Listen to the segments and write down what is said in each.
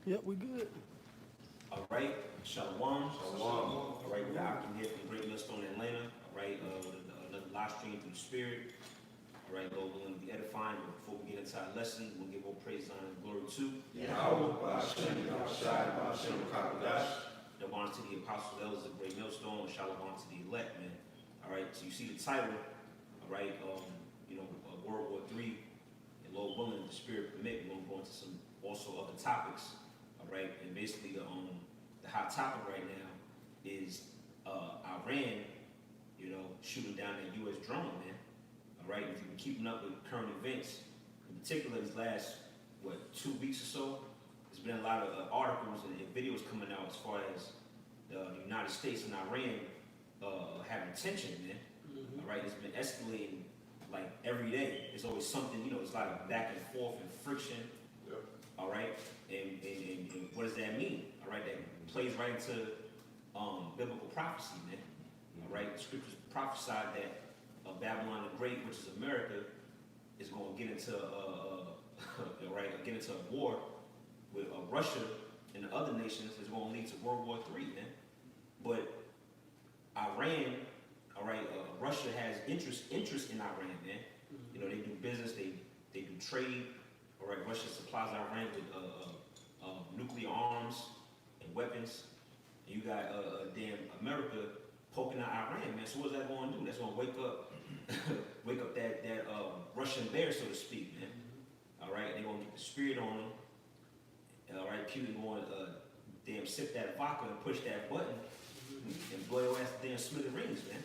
Yep, we good. All right, Shalom. All right, we got Ahtham here from Great Millstone, Atlanta. All right, with another live stream through the Spirit. All right, Lord, we're going to be edifying, but before we get into our lesson, we'll give all praise, honor, and glory to yahawah, bahasham, bahasham, qadash. the honor to the apostles, elders of Great Millstone, and shalom to the elect, man. All right, so you see the title, all right, World War III, and Lord willing, if the Spirit permit, we're going to go into some also other topics. All right, and basically the hot topic right now is Iran, shooting down that U.S. drone, man. All right, if you've been keeping up with current events, in particular these last 2 weeks or so, there's been a lot of articles and videos coming out as far as the United States and Iran having tension, man. All right, it's been escalating like every day. There's always something, it's like a back and forth and friction. Yep. All right, and what does that mean? All right, that plays right into biblical prophecy, man. All right, the scriptures prophesied that Babylon the Great, which is America, is going to get into get into a war with Russia and the other nations. Is going to lead to World War III, man. But Iran, all right, Russia has interest in Iran, man. They do business, they do trade. All right, Russia supplies Iran with nuclear arms and weapons. And you got damn America poking out Iran, man. So what's that going to do? That's going to wake up that Russian bear, so to speak, man. All right, they're going to get the spirit on them. All right, Putin going to damn sip that vodka and push that button and blow your ass to damn smithereens, man.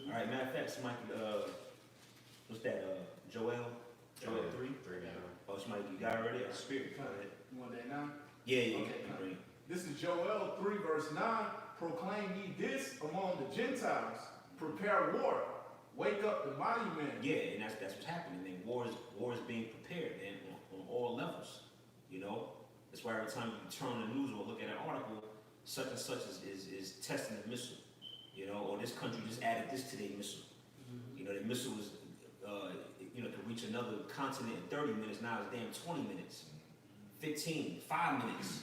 All right, matter of fact, somebody could, what's that, Joel 3? Oh, somebody, you got it already? Spirit, go ahead. You want that now? Yeah. Okay. This is Joel 3 verse 9. Proclaim ye this among the Gentiles. Prepare war. Wake up the mighty men. Yeah, and that's what's happening, man. War is being prepared, man, on all levels. That's why every time you turn on the news or look at an article, such and such is testing a missile. Or this country just added this to their missile. The missile was to reach another continent in 30 minutes. Now it's damn 20 minutes, 15, 5 minutes.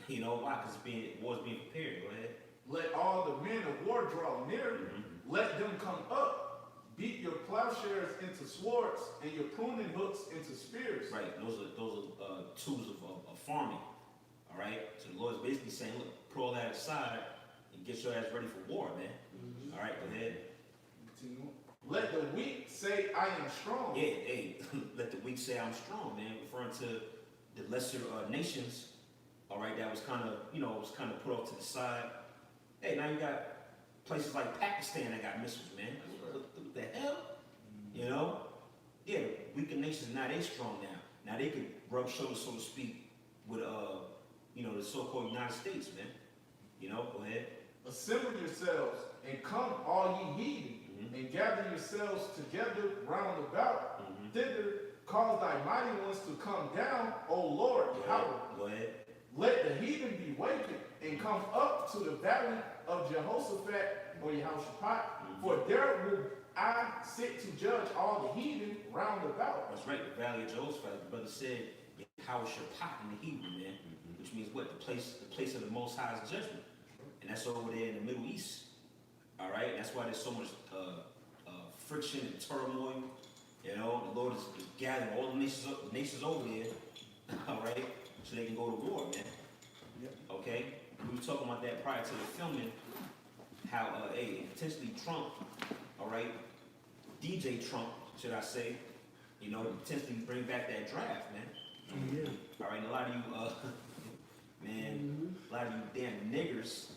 Why? Because war's being prepared. Go ahead. Let all the men of war draw near. Let them come up. Beat your plowshares into swords and your pruning hooks into spears. Right. Those are tools of farming. All right. So the Lord is basically saying, look, put all that aside and get your ass ready for war, man. All right. Go ahead. Let the weak say, I am strong. Yeah. Hey, let the weak say I'm strong, man. Referring to the lesser nations. All right. That was kind of put off to the side. Hey, now you got places like Pakistan that got missiles, man. What the hell? Yeah, weaker nations, now they strong now. Now they could rub shoulders, so to speak, with the so-called United States, man. Go ahead. Assemble yourselves and come, all ye heathen, and gather yourselves together round about. Thither cause thy mighty ones to come down, O Lord, Yahawah. Go ahead. Let the heathen be wakened and come up to the valley of Jehoshaphat or Yahawashi. For there will I sit to judge all the heathen round about. That's right, the valley of Jehoshaphat. The brother said Yahawashi in the Hebrew, man, which means what? The place of the Most High's judgment. And that's over there in the Middle East. All right, and that's why there's so much friction and turmoil. The Lord is gathering all the nations over there. All right, so they can go to war, man. Okay, we were talking about that prior to the filming. How potentially Trump, all right, DJ Trump, should I say, potentially bring back that draft, man. All right, and a lot of you, man, a lot of you damn niggers,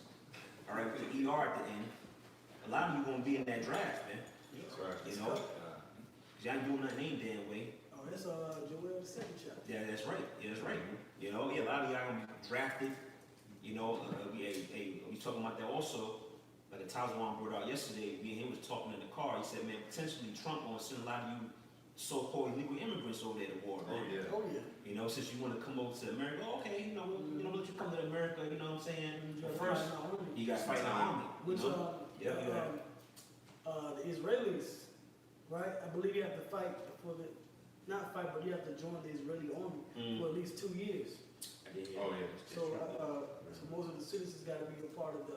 all right, with the ER at the end. A lot of you gonna be in that draft, man. That's right. Cause y'all ain't doing nothing ain't damn way. Oh, that's Joel the second chapter. Yeah, that's right. Yeah, that's right. A lot of y'all gonna be drafted. We talking about that also. Like Tazwan brought out yesterday, me and him was talking in the car. He said, man, potentially Trump gonna send a lot of you so-called illegal immigrants over there to war, man. Oh yeah. Since you want to come over to America, okay, we'll let you come to America, you know what I'm saying? But first, you got to fight in the army. Which, the Israelis, right? I believe you have to fight for but you have to join the Israeli army for at least 2 years. I did hear Oh, that. yeah. That's So, right. so most of the citizens gotta be a part of the,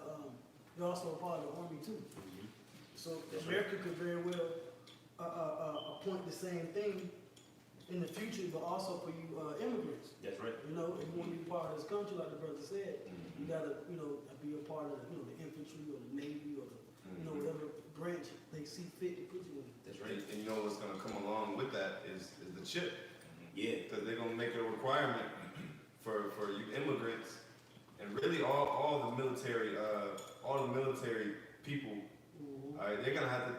they're also a part of the army too. Mhm. So That's America could very well, appoint the same thing in the future, but also for you, immigrants. That's right. You know, if you want to be part of this country, like the brother said, you Mhm. gotta, you know, be a part of, the infantry or the navy or the, whatever branch they see fit to put you in. That's right. And you know what's gonna come along with that is the chip. Yeah. Because they're gonna make it a requirement for you immigrants and really all the military people. They're gonna have to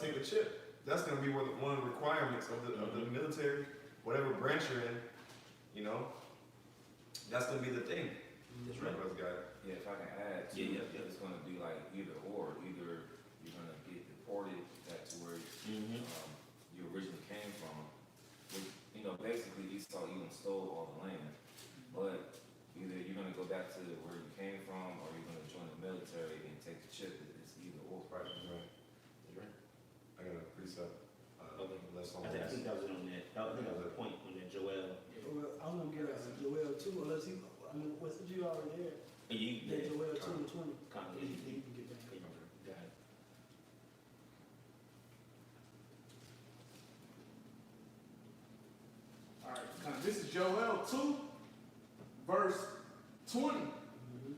take a chip. That's gonna be one of the requirements of the military, whatever branch you're in. You know, that's gonna be the thing. That's right. Brother guy. Yeah, if I can add, too, it's going to be like either or. Either you're going to get deported back to where Mhm. you originally came from. Which, basically Esau even stole all the land. But either you're going to go back to where you came from, or you're going to join the military and take the chip. It's either or. Right. That's right. I got a precept. Okay. Let's I think that was it on that. I think that was a point on that Joel. Well, I'm gonna get Joel 2, unless he, what's the you already there? And you, Yeah, Joel 2 and 20. kind of, Then you can get back. got it. All right, this is Joel 2, verse 20. Mhm.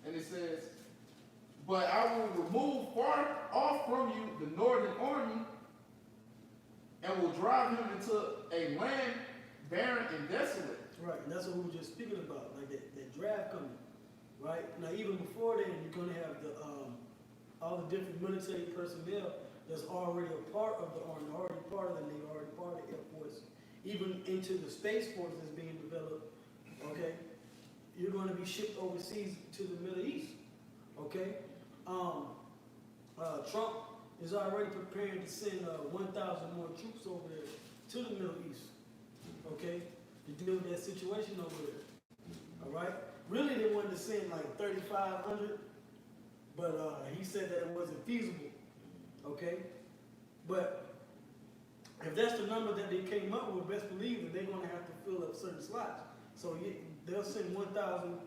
And it says, "But I will remove far off from you the northern army, and will drive him into a land barren and desolate." Right, and that's what we were just speaking about, like that draft coming, right? Now, even before then, you're gonna have all the different military personnel that's already a part of the army, already part of the Navy, already part of the Air Force, even into the Space Force that's being developed, okay? You're gonna be shipped overseas to the Middle East, okay? Trump is already preparing to send 1,000 more troops over there to the Middle East, okay? To deal with that situation over there, all right? Really, they wanted to send like 3,500, but he said that it wasn't feasible, okay? But if that's the number that they came up with, best believe that they're gonna have to fill up certain slots. So they'll send 1,000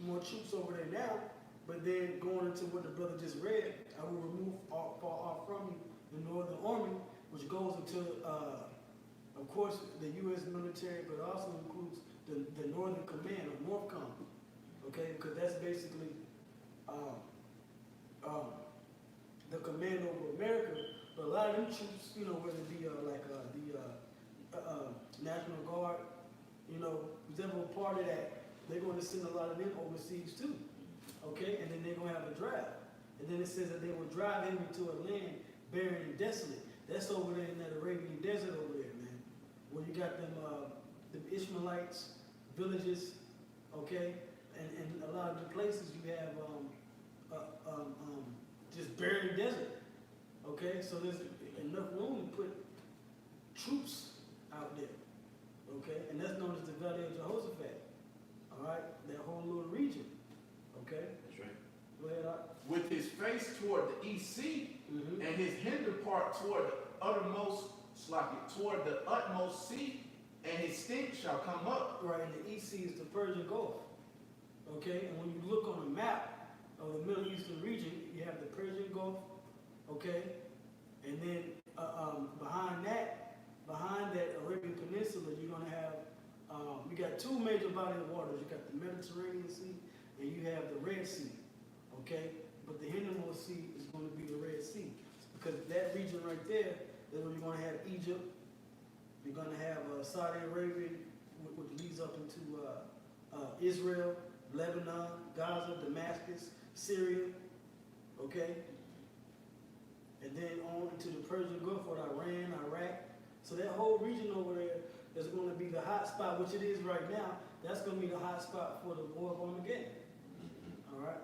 more troops over there now, but then going into what the brother just read, I will remove far off from you the Northern Army, which goes into, of course, the U.S. military, but also includes the Northern Command, or NORTHCOM, okay? Because that's basically the command over America. But a lot of them troops, whether it be the National Guard, who's ever a part of that, they're going to send a lot of them overseas too, okay? And then they're going to have a draft. And then it says that they will drive him into a land barren and desolate. That's over there in that Arabian desert over there, man. Where you got them Ishmaelites, villages, okay? And a lot of the places you have just barren desert, okay? So there's enough room to put troops out there, okay? And that's known as the Valley of Jehoshaphat, all right? That whole little region, okay? That's right. Go ahead, Art. With his face toward the east sea, Mm-hmm. and his hinder part toward the toward the utmost sea, and his stink shall come up. Right, and the East Sea is the Persian Gulf, okay? And when you look on a map of the Middle Eastern region, you have the Persian Gulf, okay? And then behind that Arabian Peninsula, you're gonna have, you got two major bodies of waters. You got the Mediterranean Sea, and you have the Red Sea, okay? But the hindermost sea is going to be the Red Sea, because that region right there is where you're going to have Egypt. You're going to have Saudi Arabia, which leads up into Israel, Lebanon, Gaza, Damascus, Syria, okay? And then on into the Persian Gulf with Iran, Iraq. So that whole region over there is going to be the hot spot, which it is right now. That's going to be the hot spot for the war of Armageddon. All right?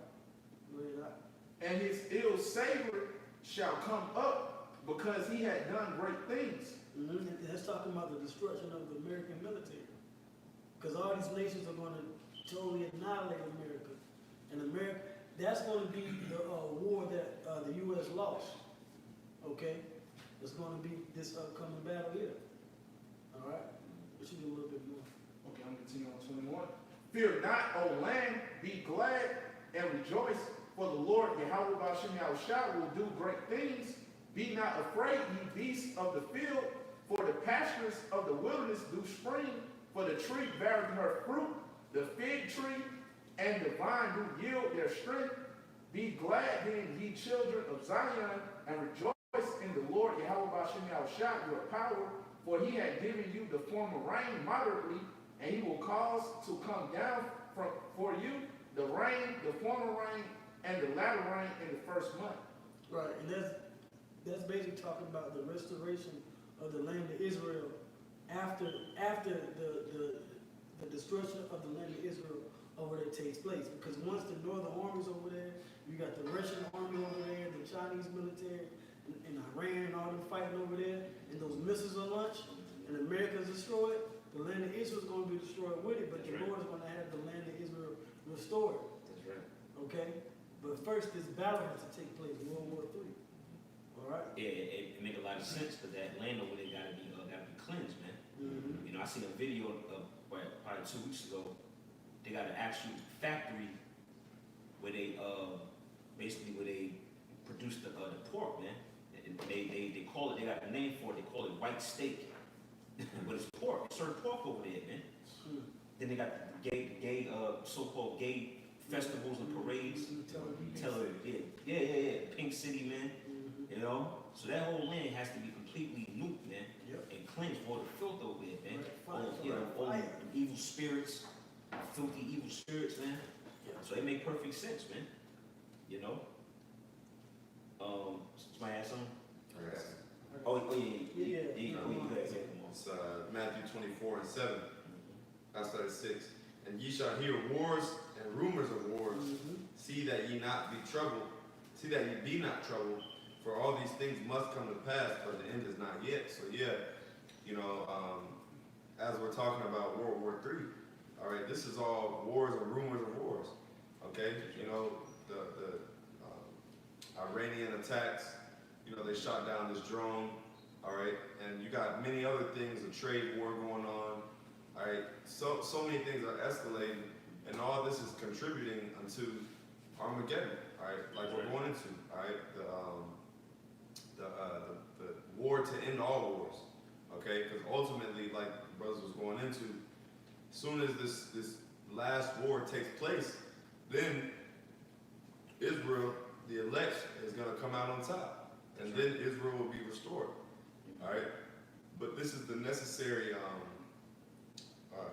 Go ahead, Art. And his ill savor shall come up, because he had done great things. Mm-hmm. And that's talking about the destruction of the American military. Because all these nations are going to totally annihilate America. And America, that's going to be the war that the U.S. lost. Okay? it's going to be this upcoming battle here. All right? We should do a little bit more. Okay, I'm continuing on 21. Fear not, O land, be glad and rejoice, for the Lord Yahawah bahasham Yahawashi will do great things. Be not afraid, ye beasts of the field, for the pastures of the wilderness do spring, for the tree beareth her fruit, the fig tree and the vine do yield their strength. Be glad then, ye children of Zion, and rejoice in the Lord Yahawah bahasham Yahawashi your power, for he hath given you the former rain moderately, and he will cause to come down for you the rain, the former rain, and the latter rain in the first month. Right, and that's basically talking about the restoration of the land of Israel after the destruction of the land of Israel over there takes place. Because once the northern armies over there, you got the Russian army over there, the Chinese military, and Iran and all them fighting over there, and those missiles are launched, and America's destroyed, the land of Israel is going to be destroyed with it, but the Lord is going to have the land of Israel restored. That's right. Okay? But first, this battle has to take place, World War III. All right? Yeah, it make a lot of sense, but that land over there gotta be cleansed, man. Mm-hmm. You know, I seen a video of probably 2 weeks ago. They got an actual factory where they basically where they produce the pork, man. And they call it, they got a name for it. They call it white steak, but it's pork. They serve pork over there, man. Mm-hmm. Then they got the gay so-called gay festivals and parades. Yeah. Pink City, man. Mm-hmm. You know, so that whole land has to be completely nuked, man, Yep. and cleansed for the filth over there, man. Right. All the evil spirits, filthy evil spirits, man. Yeah. So it make perfect sense, man. You know. Somebody ask something? Oh yeah. Oh, yeah. Come on. It's Matthew 24:7. I started 6. And ye shall hear wars and rumors of wars. Mm-hmm. See that ye not be troubled. See that ye be not troubled. For all these things must come to pass, but the end is not yet. So yeah, you know, as we're talking about World War III, all right, this is all wars and rumors of wars. Okay, you know, the Iranian attacks. You know, they shot down this drone. All right, and you got many other things, a trade war going on. All right, so many things are escalating, and all this is contributing unto Armageddon. All right, like we're going into. All right, the war to end all wars. Okay, because ultimately, like brothers was going into, as soon as this last war takes place, then Israel, the elect, is going to come out on top, and then Israel will be restored. All right, but this is the necessary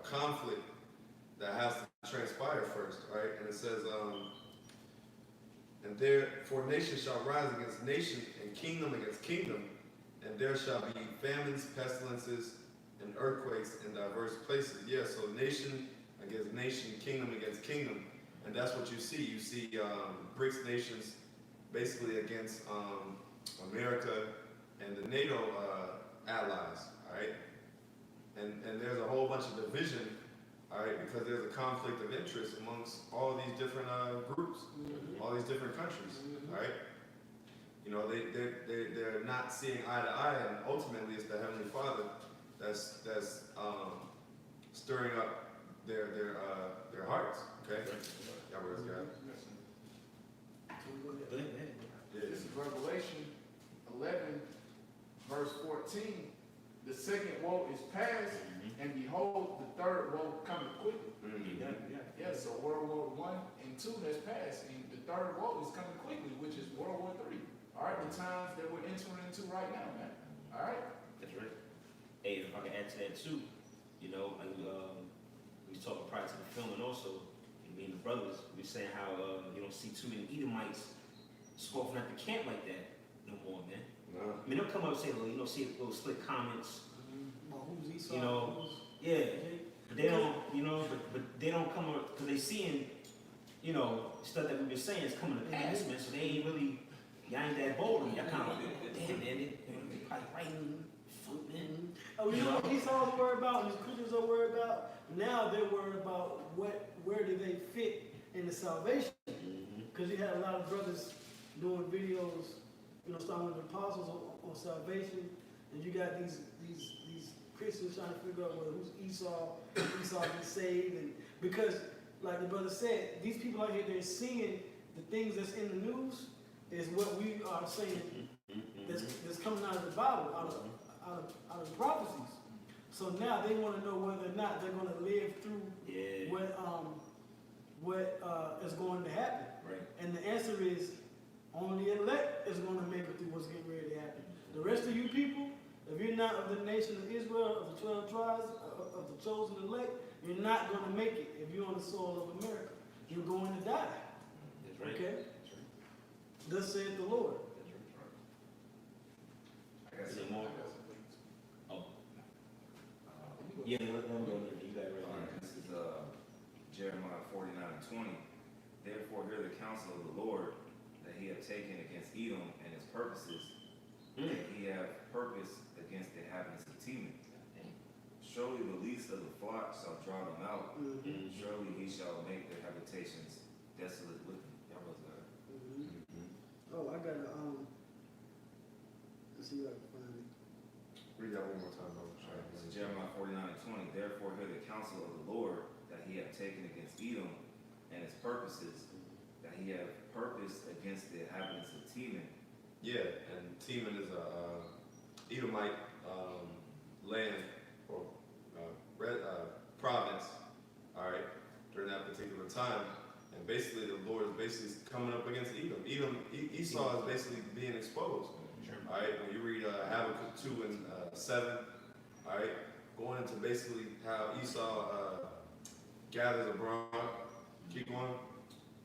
conflict that has to transpire first, right? And it says, and therefore nation shall rise against nation, and kingdom against kingdom, and there shall be famines, pestilences, and earthquakes in diverse places. Yeah, so nation against nation, kingdom against kingdom, and that's what you see. You see BRICS nations basically against America and the NATO allies, all right? And there's a whole bunch of division, all right, because there's a conflict of interest amongst all these different groups, all these different countries, all right? You know, they're not seeing eye to eye, and ultimately it's the Heavenly Father that's stirring up their hearts, okay? Yeah, praise God. This is Revelation 11, verse 14. The second woe is past, and behold, the third woe coming quickly. Yeah, so World War I and II has passed, and the third woe is coming quickly, which is World War III. All right, the times that we're entering into right now, man. All right? That's right. Hey, if I can add to that too, you know, we was talking prior to the filming also, me and the brothers, we saying how you don't see too many Edomites scoffing at the camp like that no more, man. No. I mean, they'll come up and say, well, you know, see little split comments, Well, who's Esau? you know, yeah, but they don't, you know, but they don't come up because they seeing, you know, stuff that we've been saying is coming to pass, man. So they ain't really, y'all ain't that bold, and y'all kind of, damn, man, they probably right, fuck, man. Oh, you know what Esau's worried about, and his Christians are worried about? Now they're worried about where do they fit in the salvation? Because you had a lot of brothers doing videos starting with the apostles on salvation, and you got these Christians trying to figure out who's Esau gets saved, and because like the brother said, these people out here they're seeing the things that's in the news is what we are saying that's coming out of the Bible, out of the prophecies. So now they want to know whether or not they're going to live through what is going to happen. Right. And the answer is only the elect is going to make it through what's getting ready to happen. The rest of you people, if you're not of the nation of Israel, of the 12 tribes, of the chosen elect, you're not going to make it if you're on the soil of America. You're going to die. That's right. Okay? That's right. Thus saith the Lord. That's right. I got Is some it more? Oh. Yeah, let them go. You got it right Alright, there. this is Jeremiah 49:20. Therefore hear the counsel of the Lord that he hath taken against Edom and his purposes, and he hath purpose against the inhabitants of Teman. Surely the least of the flock shall draw them out. Surely he shall make their habitations desolate with them. That was Oh, I got to, let's see if I can find it. Read that one more time, bro. This is Jeremiah 49:20. Therefore hear the counsel of the Lord that he hath taken against Edom and his purposes, that he hath purpose against the inhabitants of Teman. Yeah, and Teman is a Edomite land or province, all right, during that particular time. And basically the Lord is basically coming up against Edom. Esau is basically being exposed. All right, when you read Habakkuk 2 and 7, all right, going into basically how Esau gathers abroad. Keep going.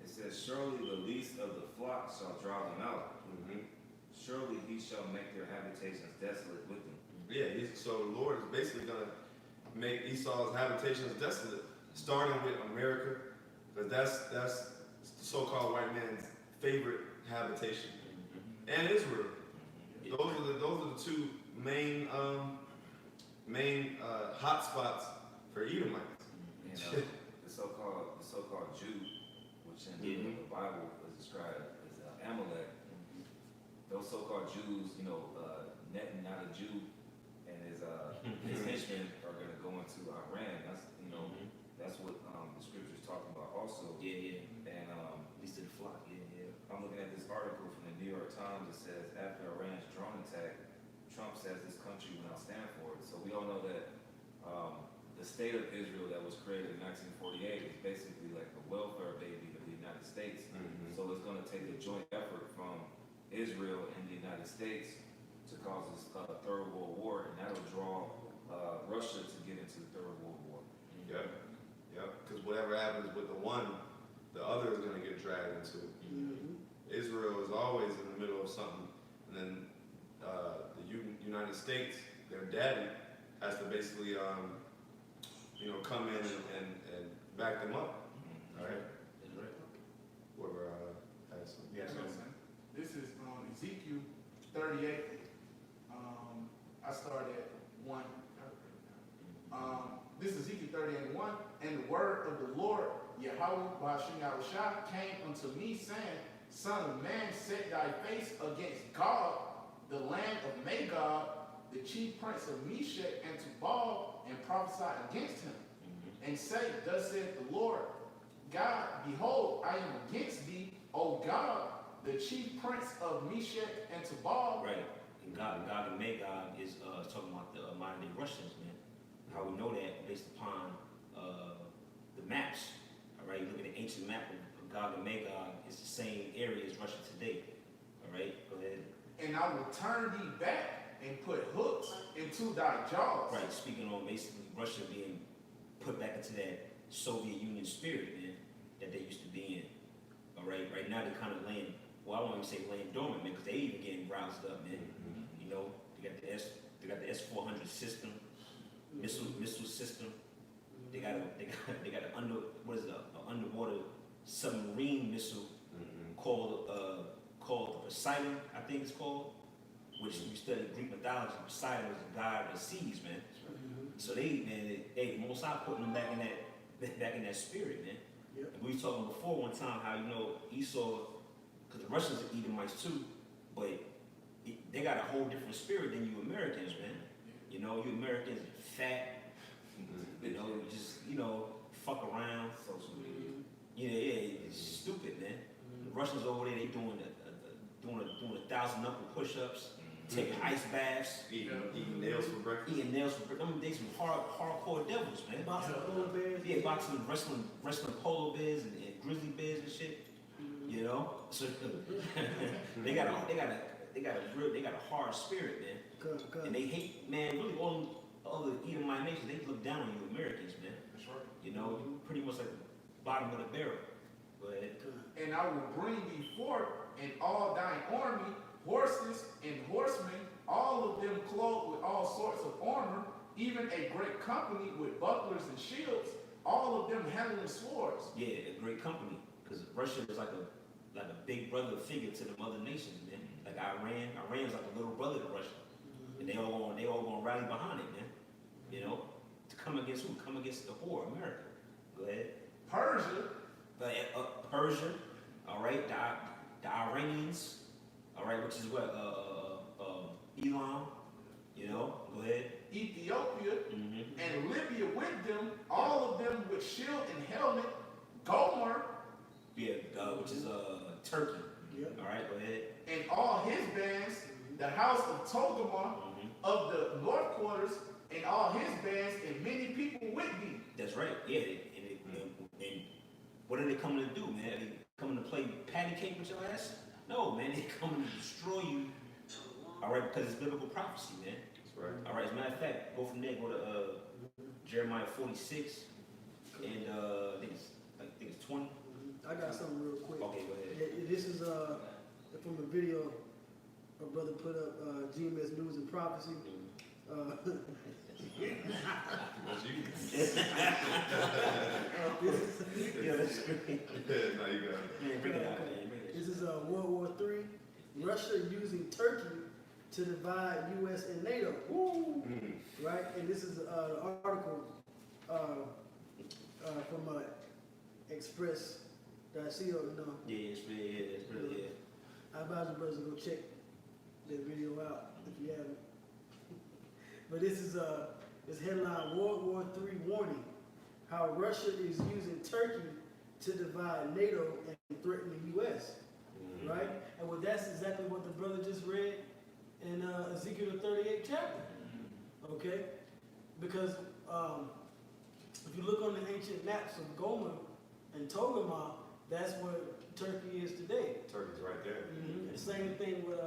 It says, surely the least of the flock shall draw them out. Surely he shall make their habitations desolate with them. Yeah, so the Lord is basically going to make Esau's habitations desolate, starting with America, because that's the so-called white man's favorite habitation, and Israel. Those are the two main hot spots for Edomites. And the so-called Jew, which in the Bible is described as Amalek. Those so-called Jews, Netanyahu, not a Jew, and his henchmen are going to go into Iran. That's what the scripture's talking about also. Yeah. And At least in the flock. Yeah. I'm looking at this article from the New York Times that says after Iran's drone attack, Trump says this country will not stand for it. So we all know that the state of Israel that was created in 1948 is basically like the welfare baby of the United States. So it's going to take a joint effort from Israel and the United States to cause this third world war, and that'll draw Russia to get into the third world war. Yep. Because whatever happens with the one, the other is going to get dragged into it. Israel is always in the middle of something, and then the United States, their daddy, has to basically, come in and back them up. All right. That's right. Whoever has some. Yes. This is Ezekiel 38. I started at 1. This is Ezekiel 38:1. And the word of the Lord, yahawah, bahasham, came unto me, saying, Son of man, set thy face against God, the land of Magog, the chief prince of Meshach and Tubal, and prophesy against him. And say, Thus saith the Lord God, behold, I am against thee, O God, the chief prince of Meshach and Tubal. Right. And God and Magog is talking about the modern day Russians, man. How we know that based upon the maps. All right, you look at the ancient map of Gog and Magog, it's the same area as Russia today. All right, go ahead. And I will turn thee back and put hooks into thy jaws. Right, speaking on basically Russia being put back into that Soviet Union spirit, man, that they used to be in. All right, right now they're kind of laying, well, I won't even say laying dormant, man, because they even getting roused up, man. They got the S-400 system, missile system. They got an underwater submarine missile called Poseidon, I think it's called, which you study Greek mythology. Poseidon was the god of the seas, man. So they Most High putting them back in that spirit, man. Yep. And we was talking before one time how Esau, because the Russians are Edomites too, but they got a whole different spirit than you Americans, man. You know, you Americans are fat, you know, fuck around. Social media. Yeah, it's stupid, man. The Russians over there, they doing 1,000 knuckle push-ups, taking ice baths, Eating nails for breakfast. eating nails for breakfast. I mean, they some hardcore devils, man. Boxing polar bears. Yeah, boxing, wrestling polar bears and grizzly bears and shit. You know, so they got a hard spirit, man. And they hate, man. Really, all other Edomite nations, they look down on you Americans, man. That's right. You know, pretty much like the bottom of the barrel. Go ahead. And I will bring thee forth in all thine army, horses and horsemen, all of them clothed with all sorts of armor, even a great company with bucklers and shields, all of them handling swords. Yeah, a great company, because Russia is like a big brother figure to them other nations, man. Like Iran's like a little brother to Russia, and they all gonna rally behind it, man. You know, to come against who? Come against the whore, America. Go ahead. Persia, Persia, all right. The Iranians, all right, which is what Elam. You know, go ahead. Ethiopia, Mm-hmm. and Libya with them, all of them with shield and helmet, Gomer, Yeah, which is Turkey. Yep. All right, go ahead. and all his bands, the house of Togarmah of the north quarters, and all his bands, and many people with thee. That's right. Yeah, and what are they coming to do, man? Are they coming to play patty cake with your ass? No, man, they coming to destroy you. All right, because it's biblical prophecy, man. That's right. All right, as a matter of fact, go from there, go to Jeremiah 46, and I think it's 20. I got something real quick. Okay, go ahead. This is from a video a brother put up, GMS News and Prophecy. That's you. Yeah, that's great. Now you got it. Yeah, bring it out, man. Bring it. This is World War III. Russia using Turkey to divide U.S. and NATO. Woo! Right? And this is the article from Express.co. Yeah, it's really, yeah. I advise you brothers to go check that video out if you haven't. But this is this headline: World War III warning: how Russia is using Turkey to divide NATO and threaten the U.S. Right? And well, that's exactly what the brother just read in Ezekiel the 38th chapter. Okay? Because if you look on the ancient maps of Gomer and Togarmah, that's where Turkey is today. Turkey's right there. The same thing with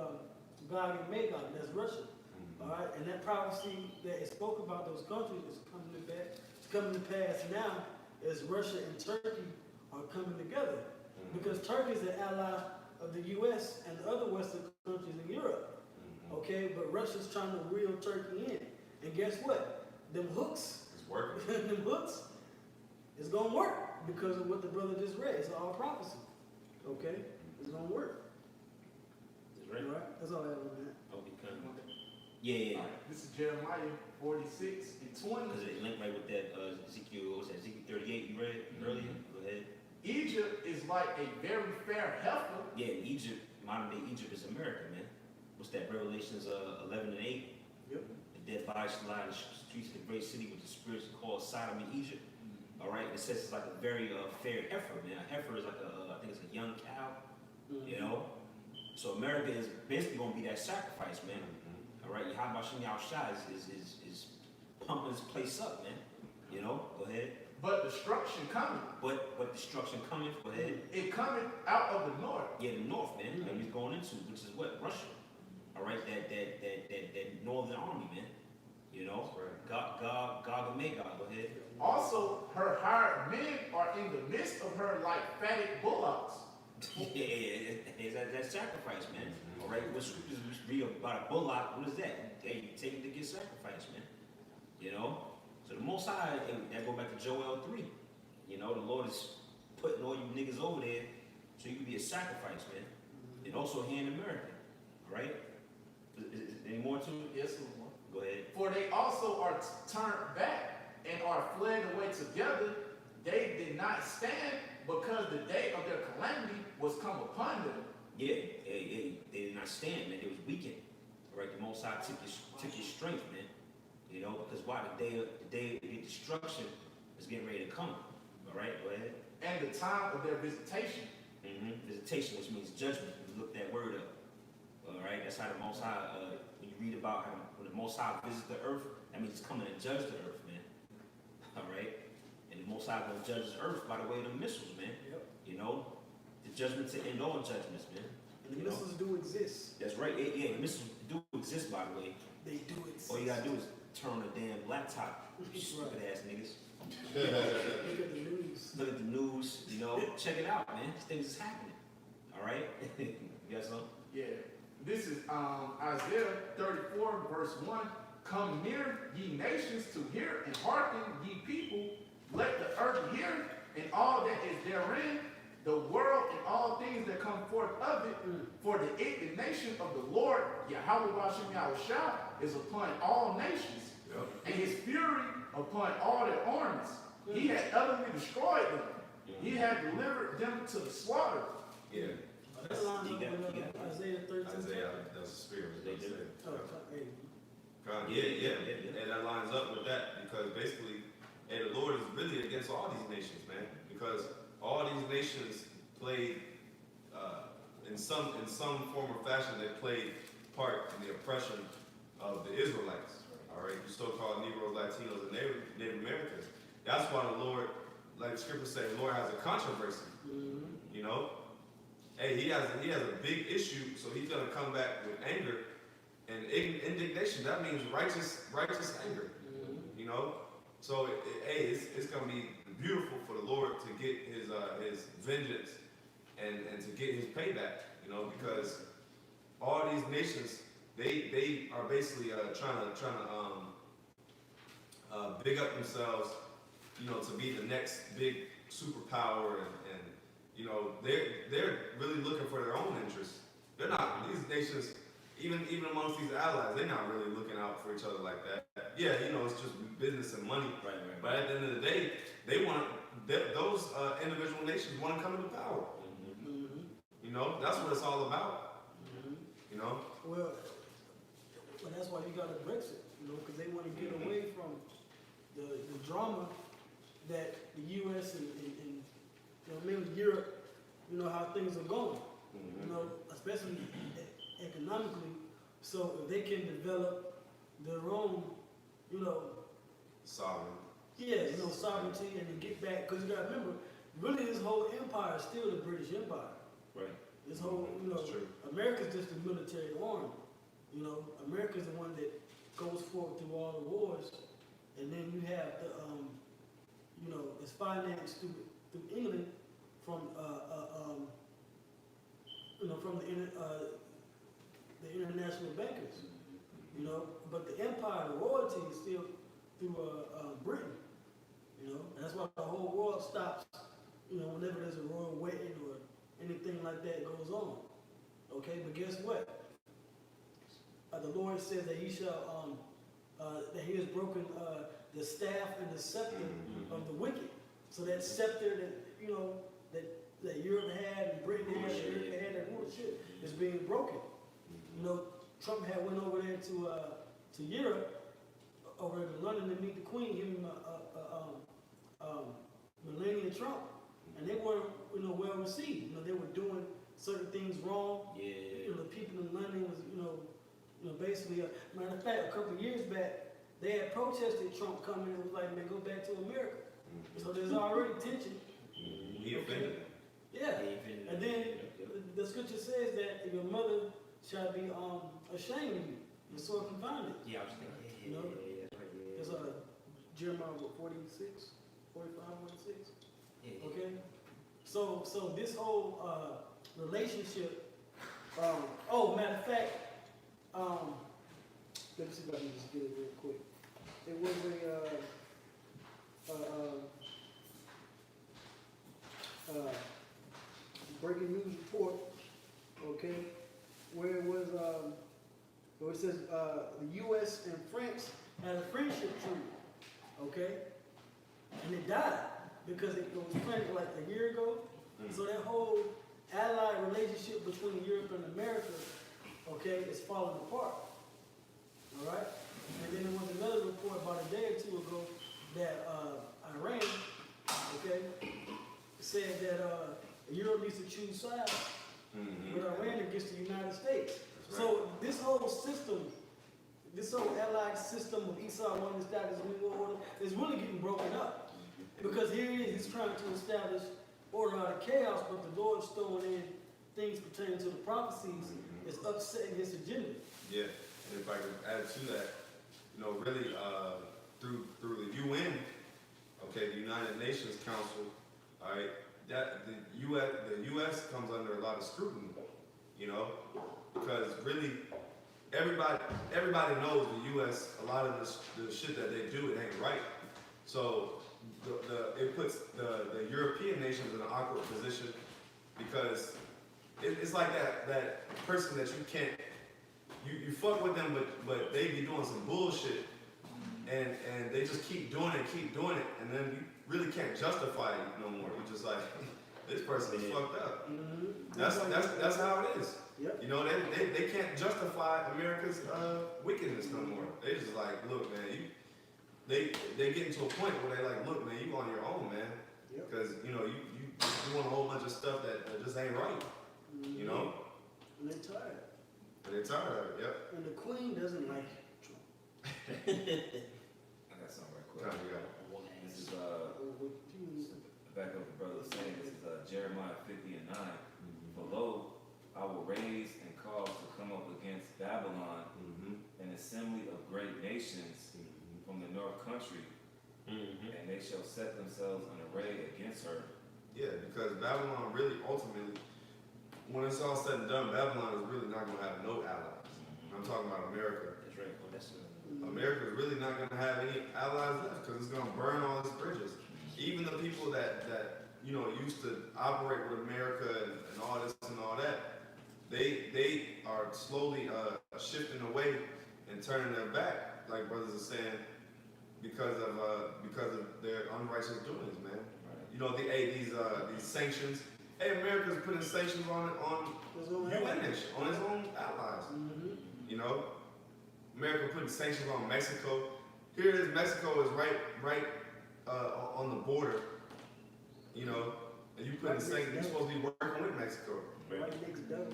Gog and Magog, that's Russia. All right, and that prophecy that it spoke about those countries is coming to pass now as Russia and Turkey are coming together. Because Turkey is an ally of the U.S. and the other Western countries in Europe. Okay, but Russia's trying to reel Turkey in. And guess what? Them hooks, It's working. them hooks, is going to work because of what the brother just read. It's all prophecy. Okay? It's going to work. That's right. All right? That's all I have on that. Okay, come on. Yeah. This is Jeremiah 46 and 20. Because it linked right with that Ezekiel, what was that, Ezekiel 38 you read earlier? Go ahead. Egypt is like a very fair heifer. Yeah, Egypt, modern day Egypt is America, man. What's that, Revelations 11 and 8? Yep. The dead bodies shall lie in the streets of the great city with the spirits called Sodom and Egypt. All right, it says it's like a very fair heifer, man. A heifer is like I think it's a young cow, you know? So America is basically going to be that sacrifice, man. All right, yahawashi is pumping this place up, man. You know, go ahead. But destruction coming. What destruction coming? Go ahead. It coming out of the north. Yeah, the north, man. That he's going into, which is what? Russia. All right, that northern army, man. You know, Gog and Magog. Go ahead. Also, her hired men are in the midst of her like fatted bullocks. Yeah, that sacrifice, man. All right, what scriptures we read about a bullock? What is that? Hey, you take it to get sacrificed, man. You know. So the Most High, that go back to Joel 3. You know, the Lord is putting all you niggas over there so you can be a sacrifice, man. And also here in America, all right? Is any more to it? Yes, Lord. Go ahead. For they also are turned back and are fled away together. They did not stand because the day of their calamity was come upon them. Yeah, they did not stand, man. They was weakened. right? The Most High took your strength, man. You know, because why? The day of your destruction is getting ready to come. All right, go ahead. And the time of their visitation. Visitation, which means judgment. You look that word up. All right, that's how the Most High. When you read about how when the Most High visits the earth, that means he's coming to judge the earth, man. All right, and the Most High going to judge the earth by the way of the missiles, man. Yep. You know, the judgment to end all judgments, man. And the missiles do exist. That's right. Yeah, the missiles do exist, by the way. They do exist. All you gotta do is turn on the damn laptop, you stupid ass niggas. Look at the news. Look at the news, you know, check it out, man. These things is happening. All right? You got something? Yeah. This is Isaiah 34, verse 1. Come near, ye nations, to hear, and hearken, ye people. Let the earth hear, and all that is therein, the world and all things that come forth of it. For the indignation of the Lord, yahawashi is upon all nations, and his fury upon all their armies. He had utterly destroyed them. He had delivered them to the slaughter. Yeah. That lines up with Isaiah 13. Isaiah, that's the spirit. They do. Yeah. And that lines up with that because basically, and the Lord is really against all these nations, man. Because all these nations played, in some form or fashion, they played part in the oppression of the Israelites. All right, you so-called Negroes, Latinos, and Native Americans. That's why the Lord, like the scripture says, the Lord has a controversy. You know, hey, he has a big issue, so he's gonna come back with anger and indignation. That means righteous anger. You know, so it's gonna be beautiful for the Lord to get his vengeance and to get his payback. You know, because all these nations they are basically trying to big up themselves. You know, to be the next big superpower and you know, they're really looking for their own interests. They're not, these nations, even amongst these allies, they're not really looking out for each other like that. Yeah, you know, it's just business and money. Right. But at the end of the day, those individual nations want to come into power. You know, that's what it's all about. You know? Well, that's why you got a Brexit, you know, because they want to get away from the drama that the U.S. and you know, mainly Europe, you know, how things are going, you know, especially economically. So if they can develop their own, you know, Sovereign. yeah, you know, sovereignty and then get back, because you got to remember, really this whole empire is still the British Empire. Right. This whole, you know, That's true. America's just the military arm. You know, America's the one that goes forward through all the wars, and then you have the, you know, it's financed through England from, you know, from the international bankers. You know, but the empire, the royalty is still through Britain. You know, and that's why the whole world stops. You know, whenever there's a royal wedding or anything like that goes on. Okay, but guess what? The Lord says that he shall, that he has broken the staff and the scepter of the wicked. So that scepter that, you know, that Europe had and Britain had, and America had, that rulership is being broken. You know, Trump had went over there to Europe, over to London to meet the Queen, him, Melania Trump, and they were, you know, well received. You know, they were doing certain things wrong. Yeah. You know, the people in London was, you know, basically, matter of fact, a couple of years back, they had protested Trump coming and was like, man, go back to America. So there's already tension. He offended them. Yeah. And then the scripture says that your mother shall be ashamed of you and sore confounded. Yeah, I was thinking. You know? It's Jeremiah 46, 45, 46. Okay? So this whole relationship, matter of fact, let me see if I can just get it real quick. It was breaking news report, okay, where it was, where it says the U.S. and France had a friendship treaty, okay, and it died because it was planted like a year ago. So that whole allied relationship between Europe and America, okay, is falling apart. all right? And then there was another report about a day or two ago that Iran, okay, said that Europe needs to choose sides with Iran against the United States. That's right. So this whole system, this whole allied system of Esau wanting to establish a new order is really getting broken up. Because here he is, he's trying to establish order out of chaos, but the Lord's throwing in things pertaining to the prophecies is upsetting his agenda. Yeah, and if I could add to that, you know, really, through the UN, okay, the United Nations Council, all right, that the U.S. comes under a lot of scrutiny, you know, because really everybody knows the U.S. a lot of the shit that they do, it ain't right. So it puts the European nations in an awkward position because it's like that person that you can't. You fuck with them, but they be doing some bullshit, and they just keep doing it, and then you really can't justify it no more. You're just like, this person is fucked up. That's how it is. Yep. You know, they can't justify America's wickedness no more. They just like, look, man, they get into a point where they like, look, man, you on your own, man, because you know you doing a whole bunch of stuff that just ain't right. You know, And they're tired. they're tired of it. Yep. And the queen doesn't like Trump. I got something right quick. Yeah. This is back up the brother was saying. This is Jeremiah 50:9. For lo, I will raise and cause to come up against Babylon an assembly of great nations from the north country, and they shall set themselves in array against her. Yeah, because Babylon really ultimately, when it's all said and done, Babylon is really not going to have no allies. I'm talking about America. That's right. Well, that's America is really not going to have any allies left because it's going to burn all its bridges. Even the people that you know used to operate with America and all this and all that, they are slowly shifting away and turning their back, like brothers are saying, because of their unrighteous doings, man. You know, these sanctions. Hey, America's putting sanctions on UN nation, on its own allies. You know, America putting sanctions on Mexico. Here it is, Mexico is right on the border. You know, and you putting sanctions. You're supposed to be working with Mexico. Right next door.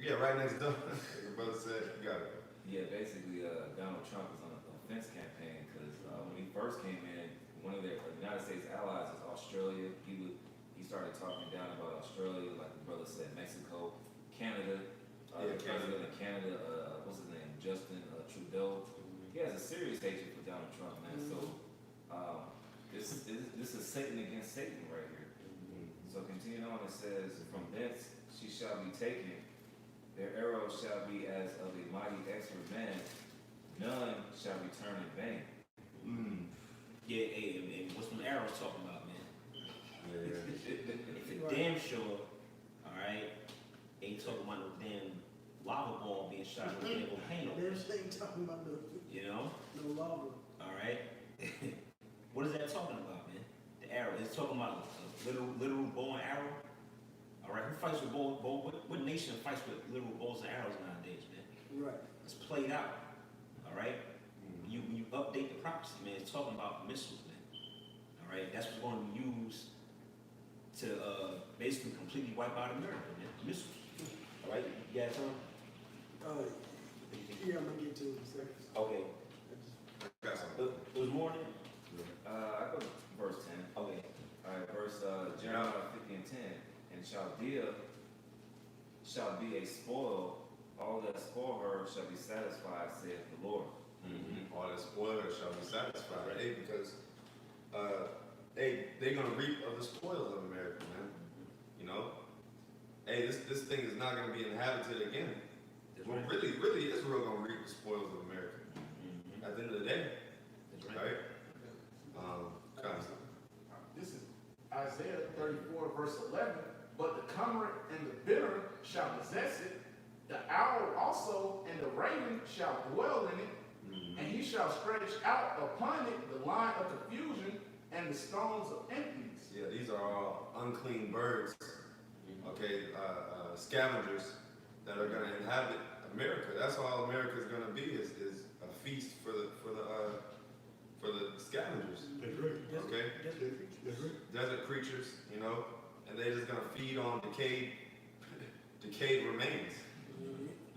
Yeah, right next door. Your brother said, you got it. Yeah, basically, Donald Trump is on a offense campaign because when he first came in, one of the United States allies is Australia. He started talking down about Australia, like the brother said, Mexico, Canada, the president of Canada, what's his name, Justin Trudeau. He has a serious hatred for Donald Trump, man. So this is Satan against Satan right here. So continuing on, it says, from thence she shall be taken. Their arrows shall be as of a mighty expert man. None shall return in vain. Yeah, hey, what's them arrows talking about, man? If it's damn sure, all right, ain't talking about no damn lava ball being shot in a volcano. They're talking about You know? no lava. All right. What is that talking about, man? The arrow. It's talking about a literal bow and arrow. All right. Who fights with bow? What nation fights with literal bows and arrows nowadays, man? Right. It's played out. All right. When you update the prophecy, man, it's talking about missiles, man. All right. That's what's going to be used to basically completely wipe out America, man. Missiles. All right. You got something? Yeah, I'm gonna get to it in a second. Okay. Got something. It was morning. I go to verse 10. Okay. All right, verse Jeremiah 50:10. And Chaldea shall be a spoil. All that spoil her shall be satisfied, saith the Lord. All that spoiler shall be satisfied. Hey, because they're gonna reap of the spoils of America, man. You know? Hey, this thing is not gonna be inhabited again. Well, really, Israel gonna reap the spoils of America. At the end of the day. That's Right? This is Isaiah 34, verse 11. But the cormorant and the bittern shall possess it. The owl also and the raven shall dwell in it. And he shall stretch out upon it the line of confusion and the stones of emptiness. Yeah, these are all unclean birds. Okay, scavengers that are gonna inhabit America. That's all America is gonna be is a feast for the scavengers. Okay? Desert creatures, you know, and they're just gonna feed on decayed remains,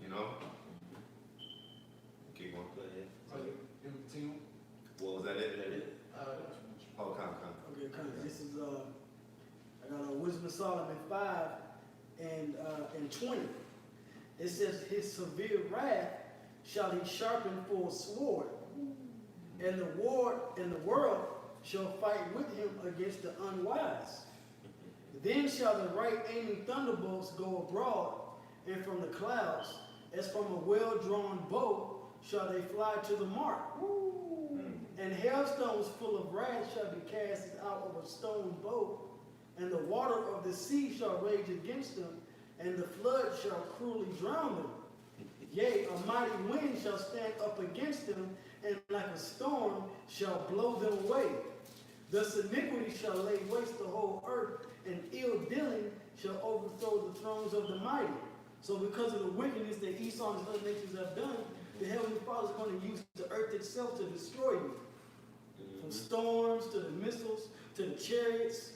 you know. Keep going. Go ahead. Well, was that it? Oh, come. Okay, kind of. This is I got Wisdom of Solomon 5 and 20. It says, his severe wrath shall he sharpen for a sword, and the world shall fight with him against the unwise. Then shall the right aiming thunderbolts go abroad, and from the clouds, as from a well-drawn bow, shall they fly to the mark. And hailstones full of wrath shall be cast out of a stone bow, and the water of the sea shall rage against them, and the flood shall cruelly drown them. Yea, a mighty wind shall stand up against them, and like a storm shall blow them away. Thus iniquity shall lay waste the whole earth, and ill dealing shall overthrow the thrones of the mighty. So because of the wickedness that Esau and his other nations have done, the Heavenly Father is going to use the earth itself to destroy you. From storms to the missiles to the chariots.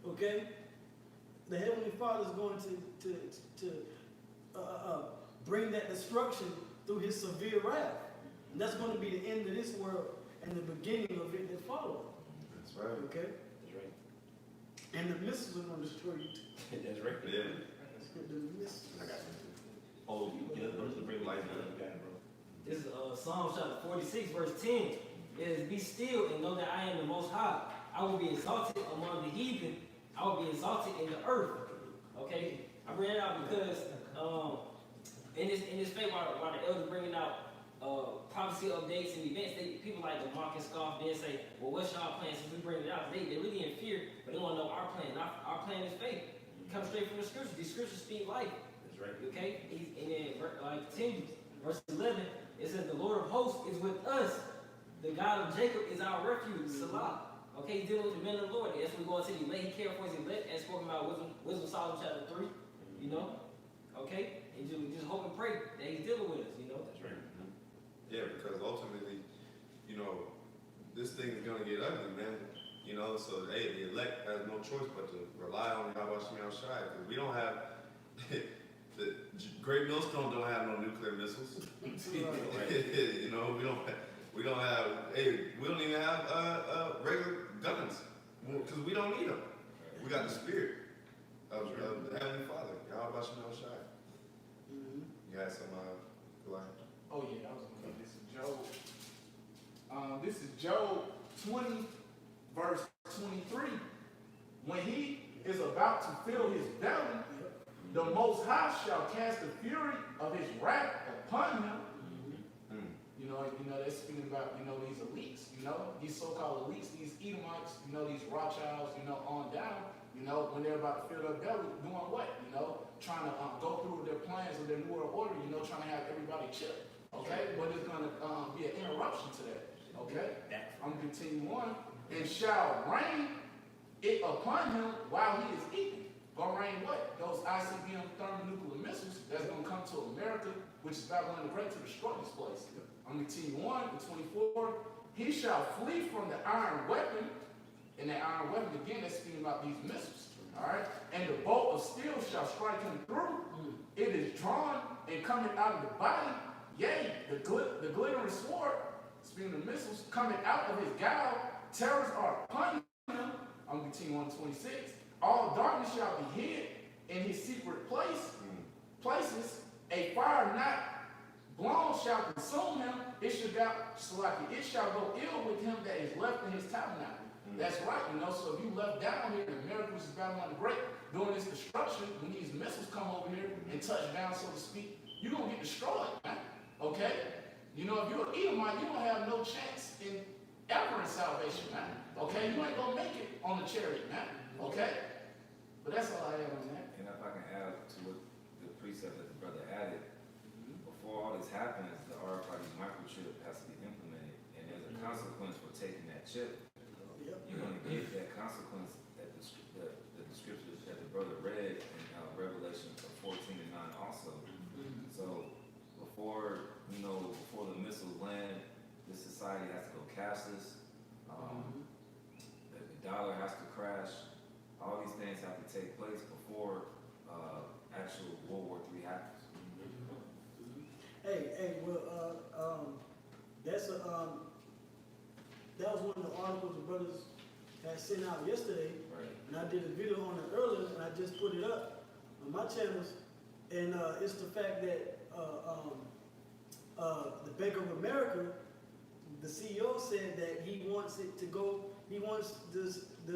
Okay? The Heavenly Father is going to bring that destruction through his severe wrath. And that's going to be the end of this world and the beginning of it that follows. That's right. Okay? That's right. And the missiles are going to destroy you too. That's right. Yeah. The missiles. I got you. Oh, you get to bring life down. You got it, bro. This is Psalm chapter 46, verse 10. It is, be still and know that I am the Most High. I will be exalted among the heathen. I will be exalted in the earth. Okay? I bring it out because in this faith, while the elders bringing out prophecy updates and events, people like to mock and scoff, then say, well, what's y'all plan since we bring it out? They really in fear, but they want to know our plan. Our plan is faith. It comes straight from the scriptures. These scriptures speak life. That's right. Okay? And then continues. Verse 11, it says, the Lord of hosts is with us. The God of Jacob is our refuge. Salah. Okay, he's dealing with the men of the Lord. That's when we go into the elect. He cared for his elect, as spoken about Wisdom of Solomon chapter 3. You know? Okay? And just hope and pray that he's dealing with us, you know? That's right. Yeah, because ultimately, you know, this thing is gonna get ugly, man. You know, so hey, the elect has no choice but to rely on yahawah because we don't have the Great Millstone don't have no nuclear missiles. You know, we don't have we don't even have regular guns because we don't need them. We got the spirit of the Heavenly Father, Yahweh Shai. You had some line? Oh yeah, I was gonna get this is Job. This is Job 20, verse 23. When he is about to fill his belly, the Most High shall cast the fury of his wrath upon him. You know, they're speaking about, these elites, these so-called elites, these Edomites, these rawchaa, on down, when they're about to fill their belly, doing what? Trying to go through their plans of their New World Order, trying to have everybody chill, okay? But it's going to be an interruption to that, okay? I'm going to continue on. And shall rain it upon him while he is eating. Gonna rain what? Those ICBM thermonuclear missiles that's gonna come to America, which is Babylon the Great, to destroy this place. I'm gonna continue on, in 24. He shall flee from the iron weapon, and that iron weapon again, that's speaking about these missiles. Alright? And the bolt of steel shall strike him through. It is drawn and coming out of the body. Yea, the glittering sword, speaking of missiles, coming out of his gall. Terrors are upon him. I'm gonna continue on, 26. All darkness shall be hid in his secret places. A fire not blown shall consume him. It shall go ill with him that is left in his tabernacle. That's right, so if you left down here in America, which is Babylon the Great, during this destruction, when these missiles come over here and touch down, so to speak, you're going to get destroyed, man. Okay? If you're an Edomite, you don't have no chance ever in salvation, man. Okay? You ain't going to make it on the chariot, man. Okay? But that's all I have on that. And if I can add to what the precept that the brother added, before all this happens, the RFID microchip has to be implemented, and there's a consequence for taking that chip. You're going to get that consequence that the scriptures that the brother read in Revelation 14:9 also. So before the missiles land passes. The dollar has to crash. All these things have to take place before actual World War III happens. Hey, well, that's that was one of the articles the brothers had sent out yesterday, Right. and I did a video on it earlier, and I just put it up on my channels, and it's the fact that the Bank of America, the CEO said that he wants the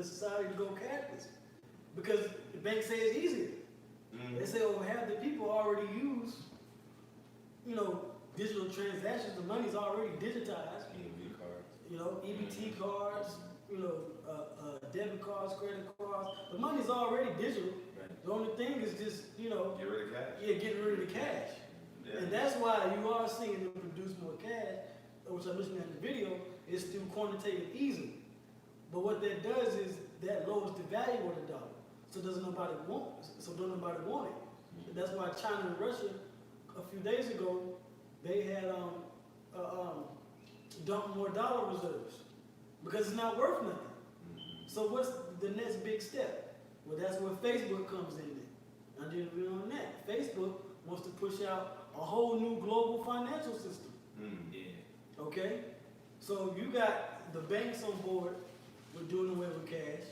society to go cashless, because the bank says it's easier. They say, oh, half the people already use, digital transactions. The money's already digitized. EMV cards. EBT cards, debit cards, credit cards. The money's already digital. Right. The only thing is just, Get rid of cash. getting rid of the cash. Yeah. And that's why you are seeing them produce more cash, which I mentioned in the video, is through quantitative easing. But what that does is that lowers the value of the dollar. So don't nobody want it. That's why China and Russia, a few days ago, they had dumped more dollar reserves because it's not worth nothing. So what's the next big step? Well, that's where Facebook comes in. I did a video on that. Facebook wants to push out a whole new global financial system. Yeah. Okay? So you got the banks on board with doing away with cash,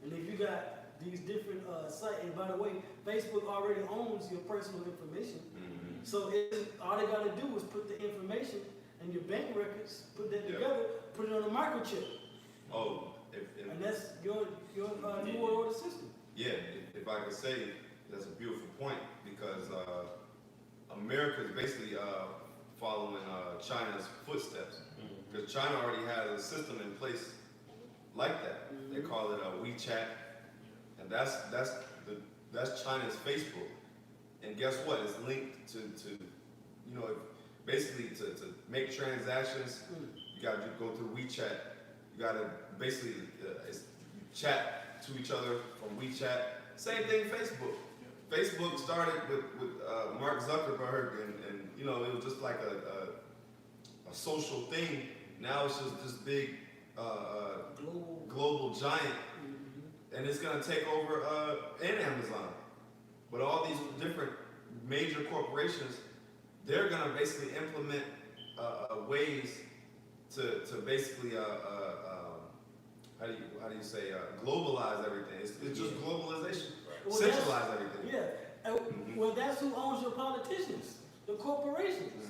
and if you got these different sites, and by the way, Facebook already owns your personal information. So all they got to do is put the information and your bank records, put that together, put it on a microchip, Oh, and that's your new world order system. yeah, if I could say, that's a beautiful point, because America is basically following China's footsteps. Because China already has a system in place like that. They call it WeChat, and that's China's Facebook. And guess what? It's linked to basically to make transactions. You got to go through WeChat. You got to basically chat to each other from WeChat. Same thing, Facebook. Facebook started with Mark Zuckerberg, and it was just like a social thing. Now it's just this big global giant, and it's gonna take over and Amazon. But all these different major corporations, they're gonna basically implement ways to basically how do you say globalize everything. It's just globalization, Well, centralize everything. Yeah. Well, that's who owns your politicians, the corporations.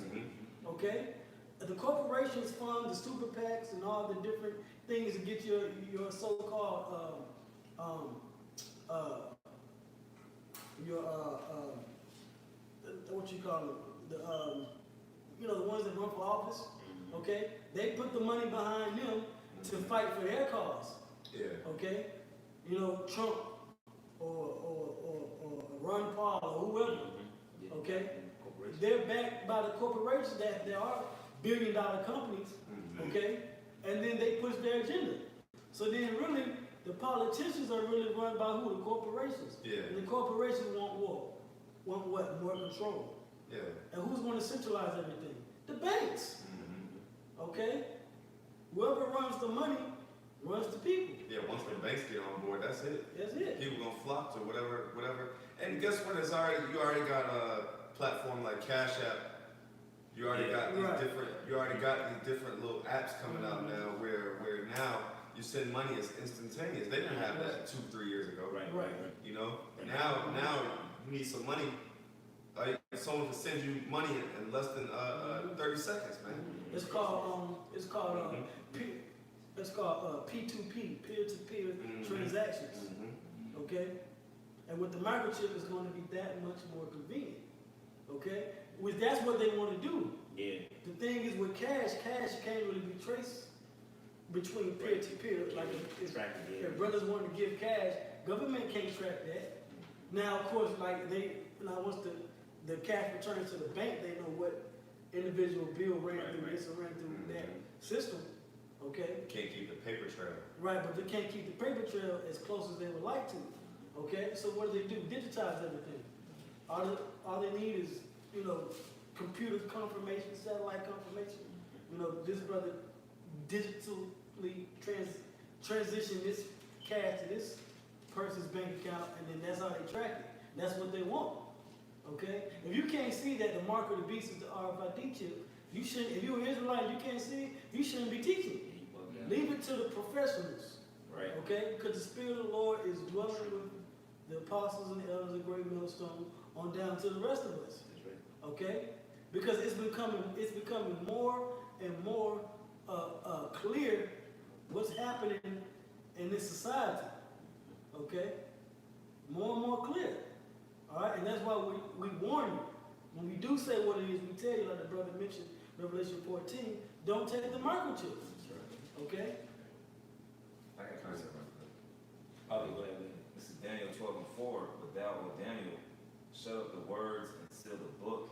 Okay? The corporations fund the super PACs and all the different things to get your so-called what you call it, the ones that run for office. Okay? They put the money behind them to fight for their cause. Yeah. Okay? Trump or Ron Paul or whoever. Okay? They're backed by the corporations that there are billion-dollar companies, okay? And then they push their agenda. So then really, the politicians are really run by who? The corporations. Yeah. And the corporations want what? Want what? More control. Yeah. And who's going to centralize everything? The banks. Okay? Whoever runs the money runs the people. Yeah, once the banks get on board, that's it. That's it. People gonna flock to whatever. And guess what? You already got a platform like Cash App. You already got these different little apps coming out now where now you send money, it's instantaneous. They didn't have that 2-3 years ago. Right. Now you need some money. Someone can send you money in less than 30 seconds, man. It's called P2P, peer-to-peer transactions. Okay? And with the microchip, it's going to be that much more convenient. Okay? Which that's what they want to do. Yeah. The thing is with cash can't really be traced between peer-to-peer. Like if brothers want to give cash, government can't track that. Now, of course, once the cash returns to the bank, they know what individual bill ran through this or ran through that system. Okay? Can't keep the paper trail. Right, but they can't keep the paper trail as close as they would like to. Okay? So what do? Digitize everything. All they need is, computer confirmation, satellite confirmation. This brother digitally transition this cash to this person's bank account, and then that's how they track it. That's what they want. Okay? If you can't see that the mark of the beast is the RFID chip, you shouldn't. If you're an Israelite, you can't see it, you shouldn't be teaching it. Leave it to the professionals. Right. Okay? Because the Spirit of the Lord is dwelling with the apostles and the elders of Great Millstone on down to the rest of us. That's right. Okay? Because it's becoming more and more clear what's happening in this society. Okay? More and more clear. All right? And that's why we warn you. When we do say what it is, we tell you, like the brother mentioned, Revelation 14, don't take the microchip. Okay? I got a concept right there. Oh, go ahead. This is Daniel 12:4. But thou, O Daniel, shut up the words and seal the book,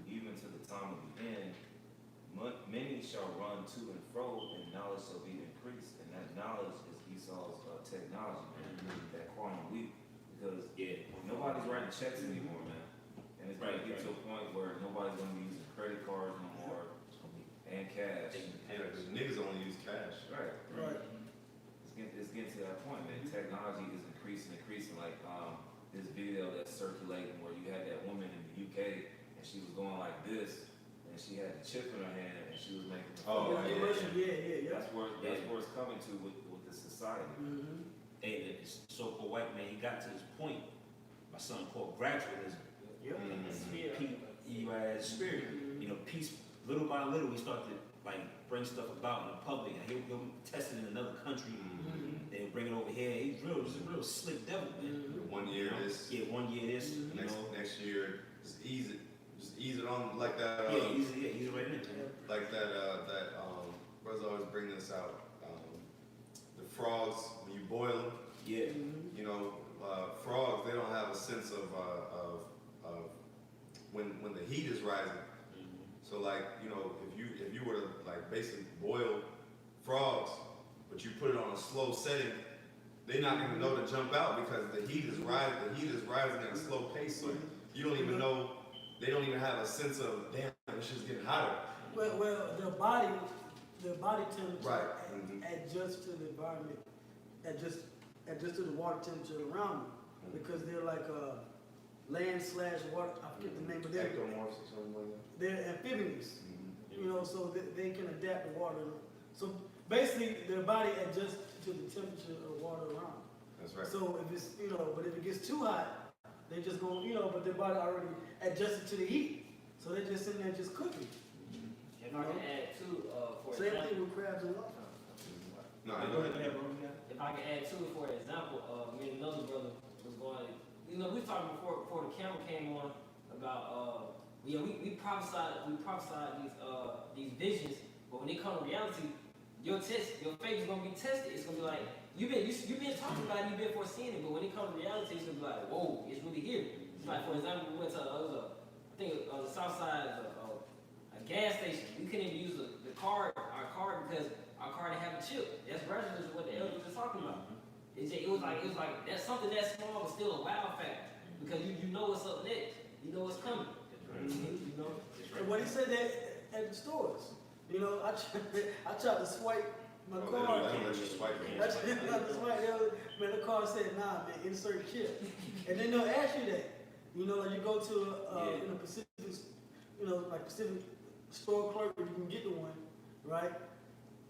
even to the time of the end. Many shall run to and fro, and knowledge shall be increased. And that knowledge is Esau's technology, man. That quantum leap. Because nobody's writing checks anymore, man. And it's going to get to a point where nobody's going to be using credit cards no more, and cash. Yeah, because niggas only use cash. Right. Right. It's getting to that point, man. Technology is increasing. Like this video that's circulating where you had that woman in the UK and she was going like this, and she had the chip in her hand and she was making. Yeah. That's where it's coming to with the society. Mm-hmm. And this so-called white man, he got to this point by something called gradualism. Yep. Spirit. You know, peace. Little by little, we start to like bring stuff about in the public. And he'll test it in another country. They'll bring it over here. He's a real slick devil, man. 1 year this. Yeah, 1 year this. You know. Next year, just ease it on like that. Easy right in. Like that. Brothers always bring this out. The frogs, when you boil them, Yeah. you know, frogs, they don't have a sense of when the heat is rising. So like, you know, if you were to like basically boil frogs, but you put it on a slow setting, they're not gonna know to jump out because the heat is rising. The heat is rising at a slow pace, so you don't even know. They don't even have a sense of damn, it's just getting hotter. Well, their body temperature adjusts to the environment, adjusts to the water temperature around them, because they're like land/water. I forget the name, but Ectomorphs or something like that. they're amphibians. You know, so they can adapt to water. So basically, their body adjusts to the temperature of water around. That's right. So if it's, but if it gets too hot, they just go, but their body already adjusted to the heat. So they're just in there just cooking. If I can add too, for Same example, thing with crabs and lobsters. No, go ahead. if I can add too, for example, me and another brother was going, we were talking before the camera came on about, we prophesied these visions, but when it comes to reality, your faith is gonna be tested. It's gonna be like you've been talking about it, you've been foreseeing it, but when it comes to reality, it's gonna be like, whoa, it's really here. It's like, for example, we went to I think on the south side of a gas station. We couldn't even use our card because our card didn't have a chip. That's gradually what the elders were talking about. It was like that's something that small but still a wow factor because you know what's up next. You know what's coming. And what he said that at the stores, I tried to swipe my card. They don't let you swipe it. That's man, the card said, nah, man, insert chip. And then they'll ask you that. Like you go to Pacific, like Pacific store clerk, you can get the one, right?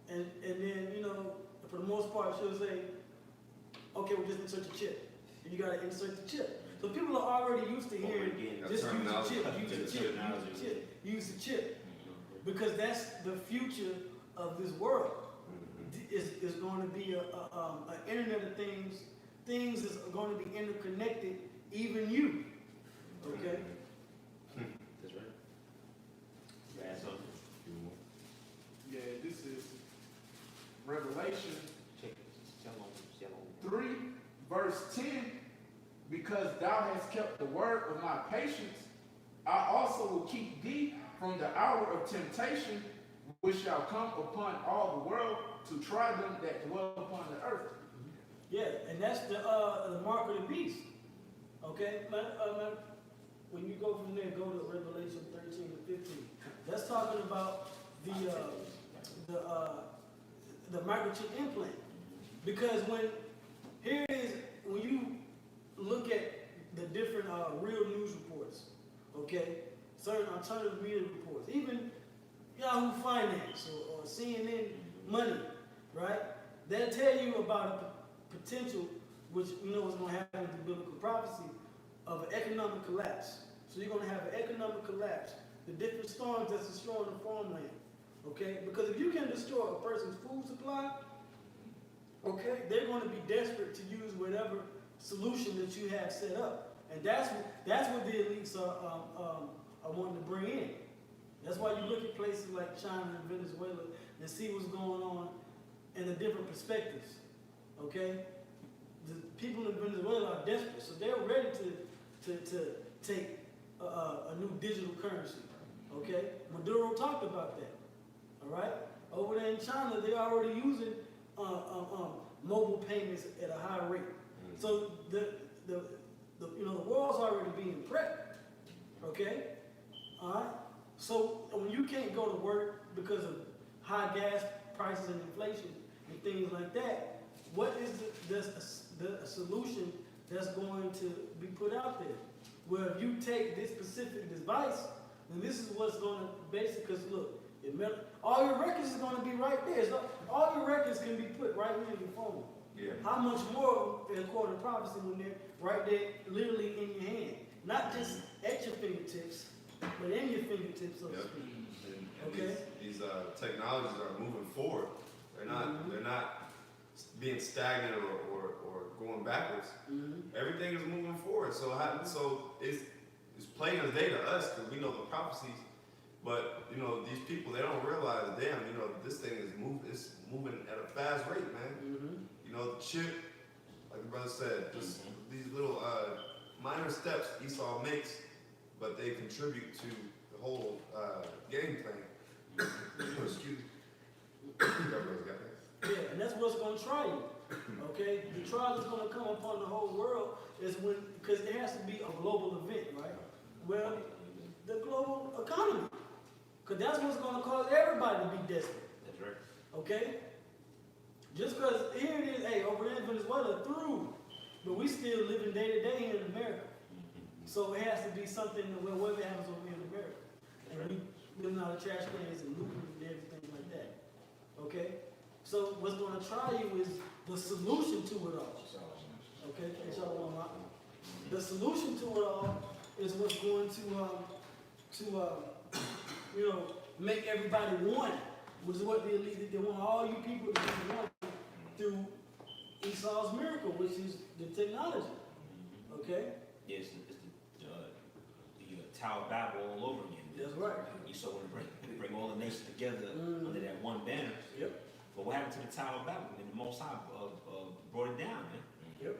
And then, for the most part, she'll say, okay, we'll just insert the chip. And you gotta insert the chip. So people are already used to hearing, just use the chip. Because that's the future of this world. Is going to be an internet of things. Things is going to be interconnected, even you. Okay? That's right. You add something? Yeah, this is Revelation 3, verse 10. Because thou hast kept the word of my patience, I also will keep thee from the hour of temptation, which shall come upon all the world to try them that dwell upon the earth. Yeah, and that's the mark of the beast. Okay? When you go from there, go to Revelation 13 and 15. That's talking about the microchip implant. Because when you look at the different real news reports, okay, certain alternative media reports, even Yahoo Finance or CNN Money, right? They'll tell you about a potential, which you know is going to happen with the biblical prophecy, of an economic collapse. So you're going to have an economic collapse. The different storms that's destroying the farmland, okay? Because if you can destroy a person's food supply, okay, they're going to be desperate to use whatever solution that you have set up, and that's what the elites are wanting to bring in. That's why you look at places like China and Venezuela and see what's going on in the different perspectives. Okay, the people in Venezuela are desperate, so they're ready to take a new digital currency. Okay, Maduro talked about that. All right, over there in China, they're already using mobile payments at a high rate. So the world's already being prepped. Okay, all right. So when you can't go to work because of high gas prices and inflation and things like that, what is the solution that's going to be put out there? Well, if you take this specific device, then this is what's going to basically, because look, all your records is going to be right there. So all your records can be put right in your phone. Yeah. How much more, according to prophecy, when they're right there, literally in your hand, not just at your fingertips, but in your fingertips, so to speak. And Okay. These technologies are moving forward. They're not being stagnant or going backwards. Everything is moving forward. So it's plain as day to us because we know the prophecies. But these people, they don't realize, damn, this thing is moving at a fast rate, man. The chip, like the brother said, just these little minor steps Esau makes, but they contribute to the whole game plan. Excuse me. Everybody's got that. Yeah, and that's what's going to try you. Okay, the trial that's going to come upon the whole world is because it has to be a global event, right? Well, the global economy, because that's what's going to cause everybody to be desperate. That's right. Okay, just because here it is, hey, over there in Venezuela through, but we still living day to day here in America. So it has to be something where whatever happens over here in America, and we living out of trash cans and looting and everything like that. Okay, so what's going to try you is the solution to it all. Okay, the solution to it all is what's going to make everybody one, which is what the elite, they want all you people to be one through Esau's miracle, which is the technology. Okay. Yes, it's the Tower of Babel all over again. That's right. Esau want to bring all the nations together under that one banner. Yep. But what happened to the Tower of Babel? And the Most High brought it down, man. Yep.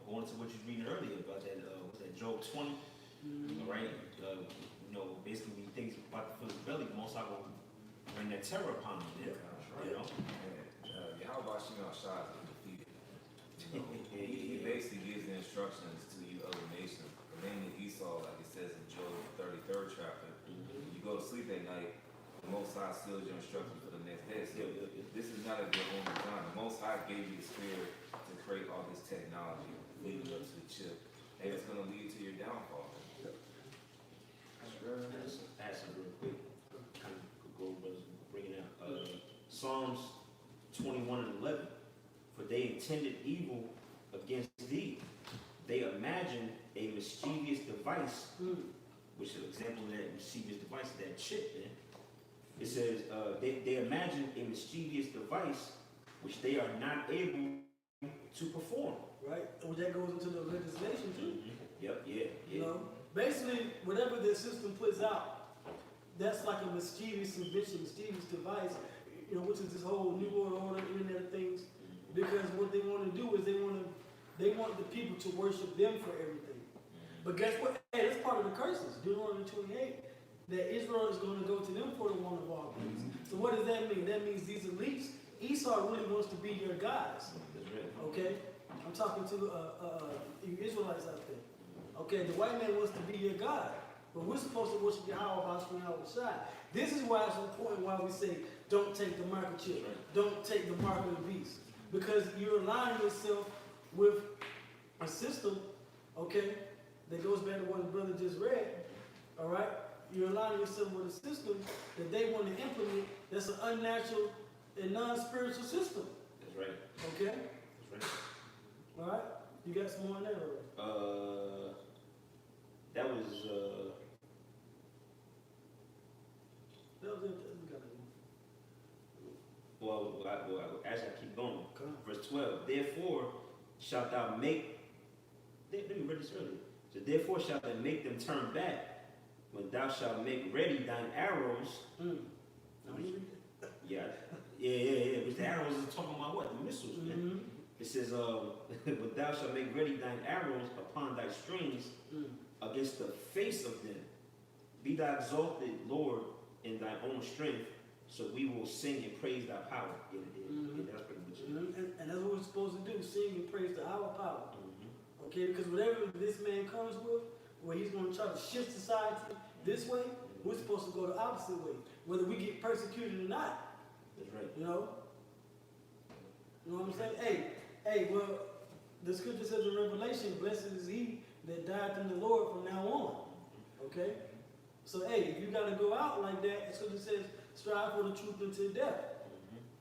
Going to what you was reading earlier about that, was that Job 20, right? Basically when he thinks about to fill his belly, the Most High will bring that terror upon him. Yahawashi is undefeated. He basically gives the instructions to you other nations. Mainly Esau, like it says in Job 33rd chapter. You go to sleep at night, the Most High seals your instructions for the next day. So this is not of your own design. The Most High gave you the spirit to create all this technology leading up to the chip. And it's going to lead to your downfall. Ask it real quick. Kind of go over bringing out Psalms 21 and 11. For they intended evil against thee. They imagined a mischievous device, which is an example of that mischievous device, that chip, man. It says, they imagined a mischievous device which they are not able to perform. Right? And that goes into the legislation too. Yep, yeah. Basically, whatever the system puts out, that's like a mischievous invention, mischievous device, which is this whole New World Order, Internet of Things. Because what they want to do is they want the people to worship them for everything. But guess what? Hey, that's part of the curses. Deuteronomy 28, that Israel is going to go to them for the one of all things. So what does that mean? That means these elites, Esau really wants to be your guys. Okay? I'm talking to you Israelites out there. Okay, the white man wants to be your God. But we're supposed to worship Yahawah, bahasham, yahawashi. This is why it's important why we say, don't take the mark of chip. Don't take the mark of the beast. Because you're aligning yourself with a system, okay, that goes back to what the brother just read, all right? You're aligning yourself with a system that they want to implement that's an unnatural and non-spiritual system. That's right. Okay? That's right. All right? You got some more on that already? That was That was it. We got it. well, as I keep going, Come on. verse 12. Therefore shalt thou make. Let me read this earlier. So therefore shalt thou make them turn back, when thou shalt make ready thine arrows. Now you read it. Yeah. But the arrows is talking about what? The missiles, man. Mm-hmm. It says, but thou shalt make ready thine arrows upon thy strings against the face of them. Be thou exalted, Lord, in thy own strength, so we will sing and praise thy power. Yeah, that's pretty much it. And that's what we're supposed to do, sing and praise to our power. Mm-hmm. Okay, because whatever this man comes with, where he's going to try to shift society this way, we're supposed to go the opposite way, whether we get persecuted or not. That's right. You know what I'm saying? Hey, well, the scripture says in Revelation, blessed is he that died in the Lord from now on. Okay? So, hey, if you got to go out like that, the scripture says, strive for the truth until death.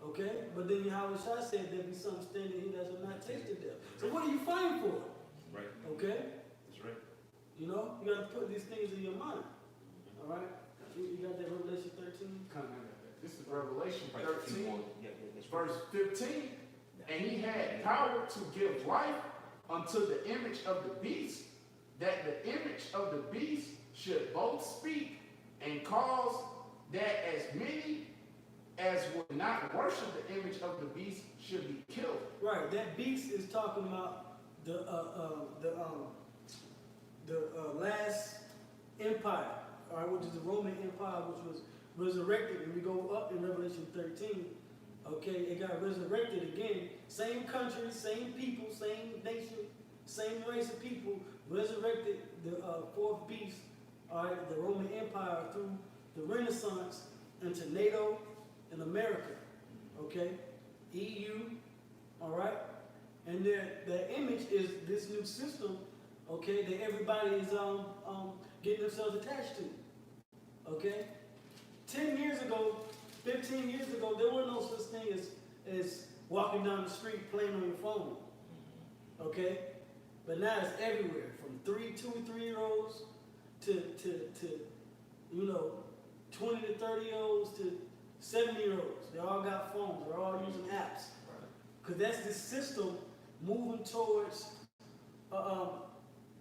Okay? But then Yahawashi said there be some standing here that shall not taste the death. So what are you fighting for? Right. Okay? That's right. You know, you got to put these things in your mind. All right? You got that Revelation 13? This is Revelation Right. 13, Yeah, that's verse 15. And he had power to give life unto the image of the beast, that the image of the beast should both speak and cause that as many as would not worship the image of the beast should be killed. Right, that beast is talking about the last empire, all right, which is the Roman Empire, which was resurrected. And we go up in Revelation 13, okay, it got resurrected again. Same country, same people, same nation, same race of people, resurrected the fourth beast, all right, the Roman Empire through the Renaissance into NATO and America, okay, EU, all right, and their image is this new system, okay, that everybody is getting themselves attached to, okay. 10 years ago, 15 years ago, there was no such thing as walking down the street playing on your phone, okay, but now it's everywhere, from 2 and 3-year-olds to 20 to 30-year-olds to 70-year-olds. They all got phones. They're all using apps. Because that's the system moving towards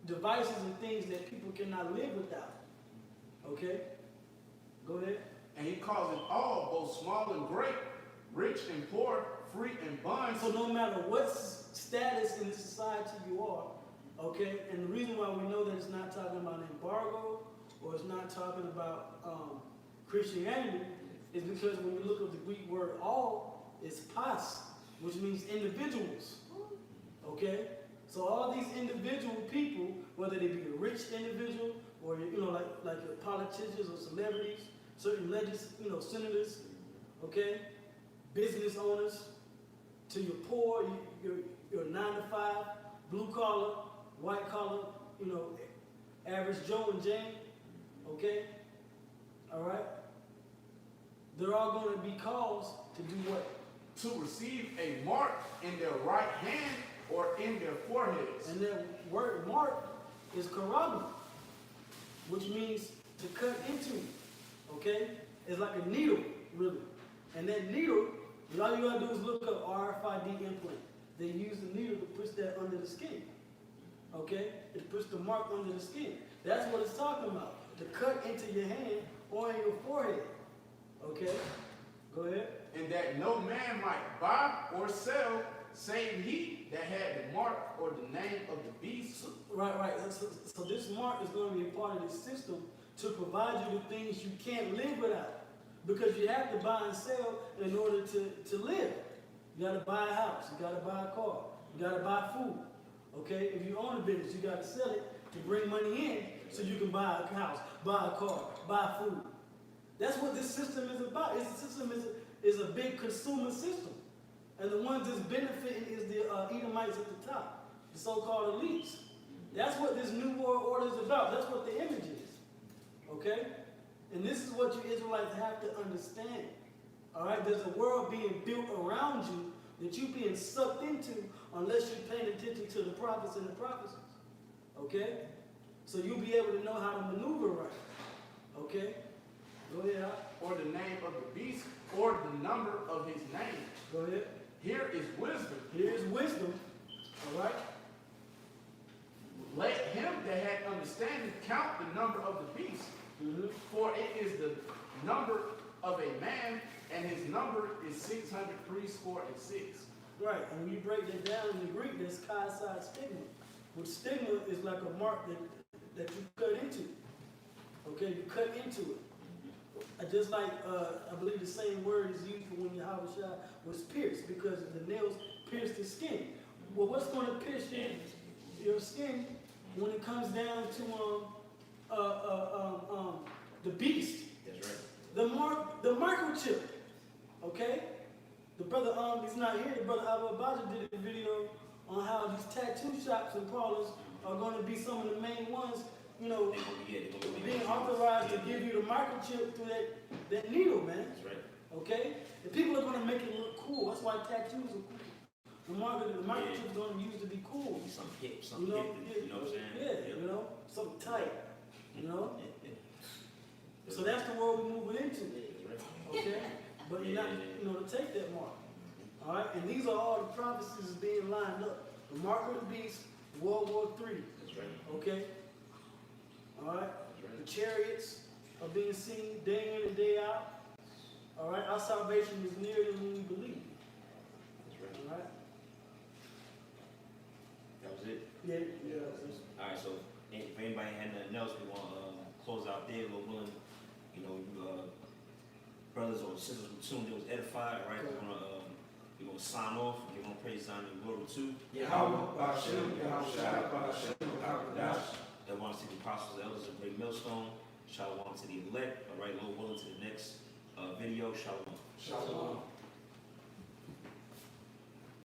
devices and things that people cannot live without. Okay? Go ahead. And he calls it all, both small and great, rich and poor, free and bond. So no matter what status in the society you are, okay, and the reason why we know that it's not talking about embargo or it's not talking about Christianity is because when you look at the Greek word all, it's pas, which means individuals. Okay? So all these individual people, whether they be a rich individual or like your politicians or celebrities, certain senators, okay, business owners, to your poor, your 9-to-5, blue collar, white collar, average Joe and Jane, okay, all right. They're all going to be caused to do what? To receive a mark in their right hand or in their foreheads. And that word mark is karabah, which means to cut into, okay? It's like a needle, really. And that needle, all you gotta do is look up RFID implant. They use the needle to push that under the skin, okay? It puts the mark under the skin. That's what it's talking about, to cut into your hand or in your forehead, okay? Go ahead. And that no man might buy or sell, save he that had the mark or the name of the beast. Right. So this mark is going to be a part of this system to provide you the things you can't live without. Because you have to buy and sell in order to live. You got to buy a house. You got to buy a car. You got to buy food. Okay? If you own a business, you got to sell it to bring money in So you can buy a house, buy a car, buy food. That's what this system is about. This system is a big consumer system. And the ones that's benefiting is the Edomites at the top, the so-called elites. That's what this New World Order is about. That's what the image is. Okay? And this is what you Israelites have to understand. All right? There's a world being built around you that you're being sucked into unless you're paying attention to the prophets and the prophecies. Okay? So you'll be able to know how to maneuver right. Okay? Go ahead, Al. Or the name of the beast, or the number of his name. Go ahead. Here is wisdom. Here is wisdom. All right? Let him that had understanding count the number of the beast. For it is the number of a man, and his number is 666. Right, and when you break that down in the Greek, there's chi-side stigma. Which stigma is like a mark that you cut into. Okay, you cut into it. Just like, I believe the same word is used for when yahawashi was pierced, because the nails pierced the skin. Well, what's going to pierce your skin when it comes down to the beast? That's right. The microchip. Okay? The brother, he's not here, the brother Abu did a video on how these tattoo shops and parlors are going to be some of the main ones, you know, being authorized to give you the microchip through that needle, man. That's right. Okay? And people are going to make it look cool. That's why tattoos are cool. The microchip is going to use to be cool. Something hip, You something know, hip, you know what I'm saying? yeah, you know, something tight, you know. So that's the world we're moving into, okay? But you're not, you know, to take that mark, all right? And these are all the prophecies being lined up. The mark of the beast, World War III, That's right. okay? All right? The chariots are being seen day in and day out. All right? Our salvation is nearer than when we believe. That's right. All right? That was it. Yeah. All right, so if anybody had nothing else, we want to close out there. We're willing, you know, brothers or sisters who tuned in was edified, right? Okay. We're gonna sign off. We're gonna praise on and glory to Yahawah, bahasham, yahawashi, bahasham, qadash. that wants to the apostles, the elders of Great Millstone. Shalom to the elect. All right, Lord willing, to the next video. Shalom. Shalom.